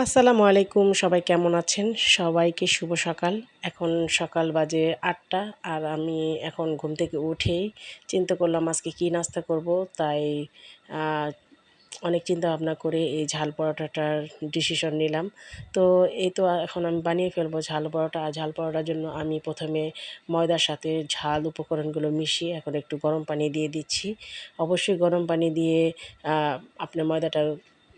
আসসালামু আলাইকুম, সবাই কেমন আছেন? সবাইকে শুভ সকাল। এখন সকাল বাজে ৮টা আর আমি এখন ঘুম থেকে উঠেই চিন্তা করলাম আজকে কী নাস্তা করব। তাই আ অনেক চিন্তা ভাবনা করে এই ঝাল পরোটাটার ডিসিশন নিলাম। তো এই তো এখন আমি বানিয়ে ফেলবো ঝাল পরোটা। আর ঝাল পরোটার জন্য আমি প্রথমে ময়দার সাথে ঝাল উপকরণগুলো মিশিয়ে এখন একটু গরম পানি দিয়ে দিচ্ছি। অবশ্যই গরম পানি দিয়ে আপনার ময়দাটা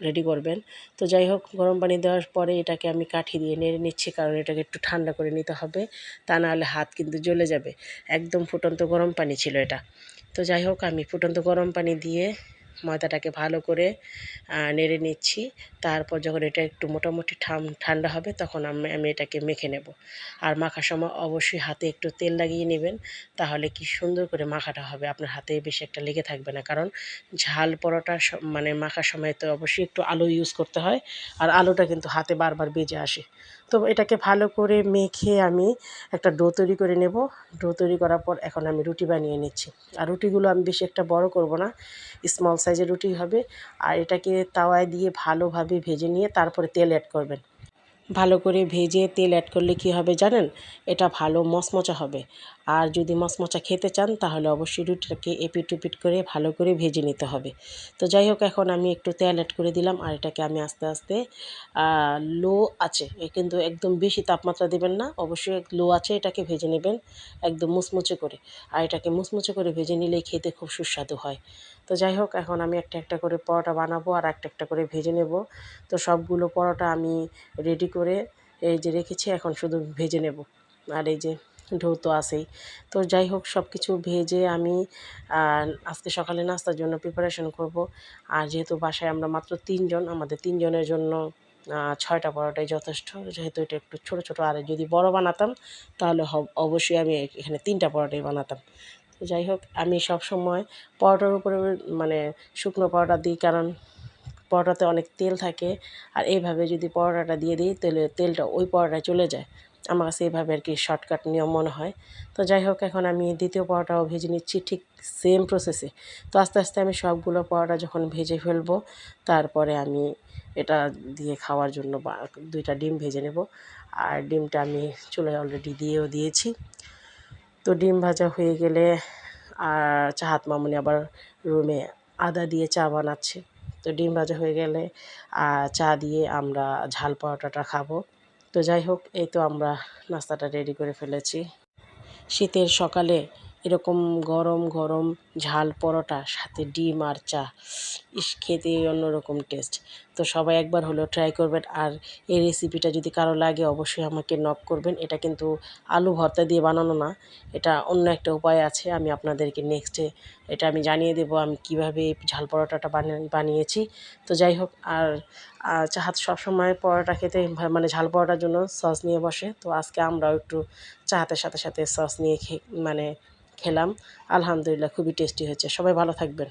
রেডি করবেন। তো যাই হোক, গরম পানি দেওয়ার পরে এটাকে আমি কাঠি দিয়ে নেড়ে নিচ্ছি, কারণ এটাকে একটু ঠান্ডা করে নিতে হবে, তা নাহলে হাত কিন্তু জ্বলে যাবে। একদম ফুটন্ত গরম পানি ছিল এটা। তো যাই হোক, আমি ফুটন্ত গরম পানি দিয়ে ময়দাটাকে ভালো করে নেড়ে নিচ্ছি। তারপর যখন এটা একটু মোটামুটি ঠান্ডা হবে তখন আমি এটাকে মেখে নেব। আর মাখার সময় অবশ্যই হাতে একটু তেল লাগিয়ে নেবেন, তাহলে কি সুন্দর করে মাখাটা হবে, আপনার হাতে বেশি একটা লেগে থাকবে না। কারণ ঝাল পরোটা মানে মাখার সময় তো অবশ্যই একটু আলু ইউজ করতে হয়, আর আলুটা কিন্তু হাতে বারবার বেজে আসে। তো এটাকে ভালো করে মেখে আমি একটা ডো তৈরি করে নেব। ডো তৈরি করার পর এখন আমি রুটি বানিয়ে নিচ্ছি। আর রুটিগুলো আমি বেশি একটা বড় করব না, স্মল সাইজের রুটি হবে। আর এটাকে তাওয়ায় দিয়ে ভালোভাবে ভেজে নিয়ে তারপরে তেল অ্যাড করবেন। ভালো করে ভেজে তেল অ্যাড করলে কী হবে জানেন? এটা ভালো মচমচা হবে। আর যদি মচমচা খেতে চান তাহলে অবশ্যই রুটিটাকে এপিট ওপিট করে ভালো করে ভেজে নিতে হবে। তো যাই হোক, এখন আমি একটু তেল অ্যাড করে দিলাম আর এটাকে আমি আস্তে আস্তে লো আছে, কিন্তু একদম বেশি তাপমাত্রা দেবেন না, অবশ্যই লো আছে এটাকে ভেজে নেবেন একদম মুচমুচে করে। আর এটাকে মুচমুচে করে ভেজে নিলেই খেতে খুব সুস্বাদু হয়। তো যাই হোক, এখন আমি একটা একটা করে পরোটা বানাবো আর একটা একটা করে ভেজে নেব। তো সবগুলো পরোটা আমি রেডি করে এই যে রেখেছি, এখন শুধু ভেজে নেব। আর এই যে ঢৌ তো আছেই। তো যাই হোক, সব কিছু ভেজে আমি আজকে সকালে নাস্তার জন্য প্রিপারেশন করব। আর যেহেতু বাসায় আমরা মাত্র ৩ জন, আমাদের ৩ জনের জন্য ৬টা পরোটাই যথেষ্ট। যেহেতু এটা একটু ছোট ছোট, আর যদি বড় বানাতাম তাহলে অবশ্যই আমি এখানে 3টা পরোটাই বানাতাম। তো যাই হোক, আমি সবসময় পরোটার উপরে মানে শুকনো পরোটা দিই, কারণ পরোটাতে অনেক তেল থাকে। আর এইভাবে যদি পরোটাটা দিয়ে দিই তাহলে তেলটা ওই পরোটায় চলে যায়। আমার কাছে এইভাবে আর কি শর্টকাট নিয়ম মনে হয়। তো যাই হোক, এখন আমি দ্বিতীয় পরোটাও ভেজে নিচ্ছি ঠিক সেম প্রসেসে। তো আস্তে আস্তে আমি সবগুলো পরোটা যখন ভেজে ফেলবো, তারপরে আমি এটা দিয়ে খাওয়ার জন্য 2টা ডিম ভেজে নেব। আর ডিমটা আমি চুলায় অলরেডি দিয়েও দিয়েছি। তো ডিম ভাজা হয়ে গেলে আর চাহাত মামুনি আবার রুমে আদা দিয়ে চা বানাচ্ছে। তো ডিম ভাজা হয়ে গেলে চা দিয়ে আমরা ঝাল পরোটাটা খাবো। তো যাই হোক, এই তো আমরা নাস্তাটা রেডি করে ফেলেছি। শীতের সকালে এরকম গরম গরম ঝাল পরোটা সাথে ডিম আর চা, খেতে অন্যরকম টেস্ট। তো সবাই একবার হলেও ট্রাই করবেন। আর এই রেসিপিটা যদি কারো লাগে অবশ্যই আমাকে নক করবেন। এটা কিন্তু আলু ভর্তা দিয়ে বানানো না, এটা অন্য একটা উপায় আছে, আমি আপনাদেরকে নেক্সটে এটা আমি জানিয়ে দেবো আমি কীভাবে এই ঝাল পরোটাটা বানিয়েছি। তো যাই হোক, আর চাহাত সবসময় পরোটা খেতে মানে ঝাল পরোটার জন্য সস নিয়ে বসে। তো আজকে আমরাও একটু চাহাতের সাথে সাথে সস নিয়ে মানে খেলাম। আলহামদুলিল্লাহ, খুবই টেস্টি হয়েছে। সবাই ভালো থাকবেন।